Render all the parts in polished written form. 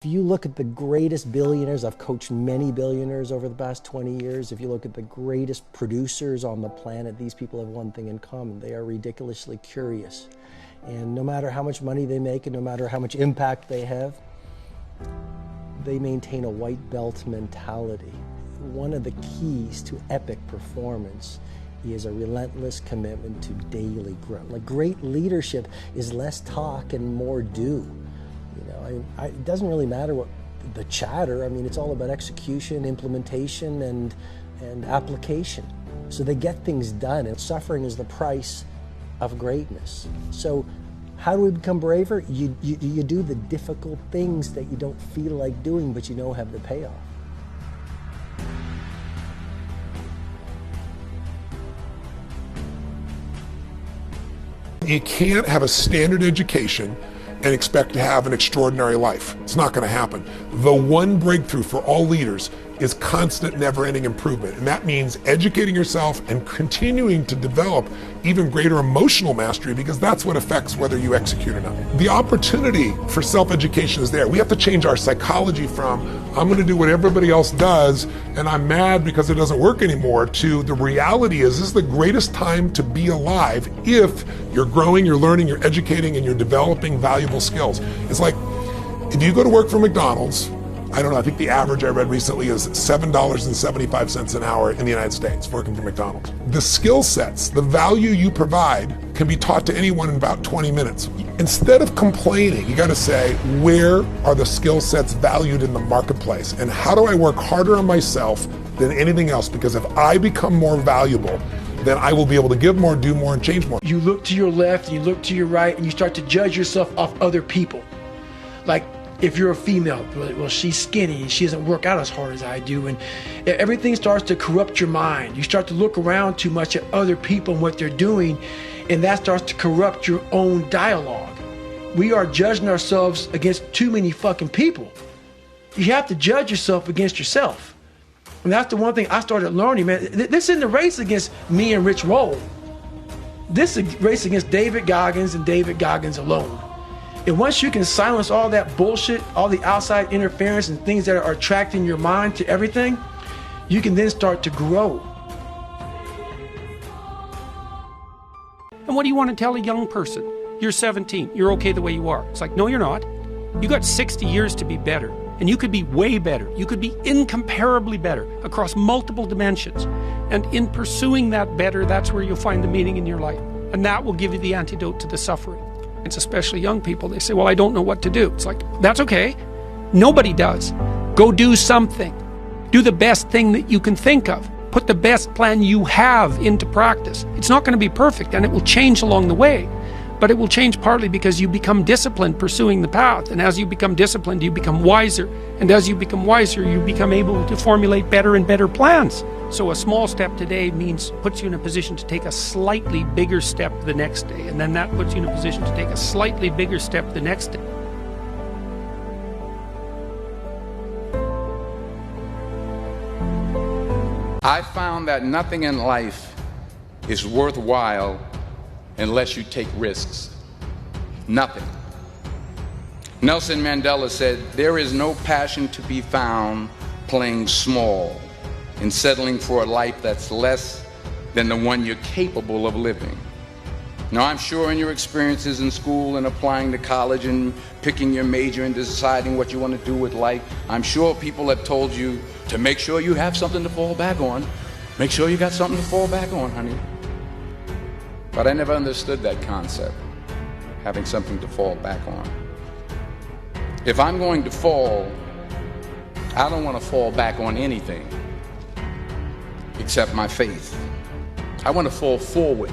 If you look at the greatest billionaires, I've coached many billionaires over the past 20 years. If you look at the greatest producers on the planet, these people have one thing in common. They are ridiculously curious. And no matter how much money they make and no matter how much impact they have, they maintain a white belt mentality. One of the keys to epic performance is a relentless commitment to daily growth. Like, great leadership is less talk and more do. It doesn't really matter what the chatter. I mean, it's all about execution, implementation, and application. So they get things done, and suffering is the price of greatness. So how do we become braver? You do the difficult things that you don't feel like doing, but you know have the payoff. You can't have a standard education and expect to have an extraordinary life. It's not going to happen. The one breakthrough for all leaders is constant, never-ending improvement. And that means educating yourself and continuing to develop even greater emotional mastery, because that's what affects whether you execute or not. The opportunity for self-education is there. We have to change our psychology from, I'm going to do what everybody else does and I'm mad because it doesn't work anymore, to the reality is this is the greatest time to be alive if you're growing, you're learning, you're educating, and you're developing valuable skills. It's like, if you go to work for McDonald's, I don't know, I think the average I read recently is $7.75 an hour in the United States working for McDonald's. The skill sets, the value you provide can be taught to anyone in about 20 minutes. Instead of complaining, you gotta say, where are the skill sets valued in the marketplace? And how do I work harder on myself than anything else? Because if I become more valuable, then I will be able to give more, do more, and change more. You look to your left, and you look to your right, and you start to judge yourself off other people. Like, if you're a female, well, she's skinny and she doesn't work out as hard as I do, and everything starts to corrupt your mind. You start to look around too much at other people and what they're doing, and that starts to corrupt your own dialogue. We are judging ourselves against too many fucking people. You have to judge yourself against yourself. And that's the one thing I started learning, man. This isn't a race against me and Rich Roll. This is a race against David Goggins and David Goggins alone. And once you can silence all that bullshit, all the outside interference and things that are attracting your mind to everything, you can then start to grow. And what do you want to tell a young person? You're 17, you're okay the way you are. It's like, no, you're not. You got 60 years to be better. And you could be way better. You could be incomparably better across multiple dimensions. And in pursuing that better, that's where you'll find the meaning in your life. And that will give you the antidote to the suffering. It's especially young people. They say, well, I don't know what to do. It's like, that's okay. Nobody does. Go do something. Do the best thing that you can think of. Put the best plan you have into practice. It's not going to be perfect, and it will change along the way. But it will change partly because you become disciplined pursuing the path. And as you become disciplined, you become wiser. And as you become wiser, you become able to formulate better and better plans. So a small step today puts you in a position to take a slightly bigger step the next day. And then that puts you in a position to take a slightly bigger step the next day. I found that nothing in life is worthwhile unless you take risks. Nothing. Nelson Mandela said, there is no passion to be found playing small and settling for a life that's less than the one you're capable of living. Now, I'm sure in your experiences in school and applying to college and picking your major and deciding what you want to do with life, I'm sure people have told you to make sure you have something to fall back on. Make sure you got something to fall back on, honey. But I never understood that concept, having something to fall back on. If I'm going to fall, I don't want to fall back on anything except my faith. I want to fall forward.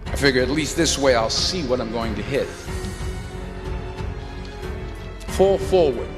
I figure at least this way I'll see what I'm going to hit. Fall forward.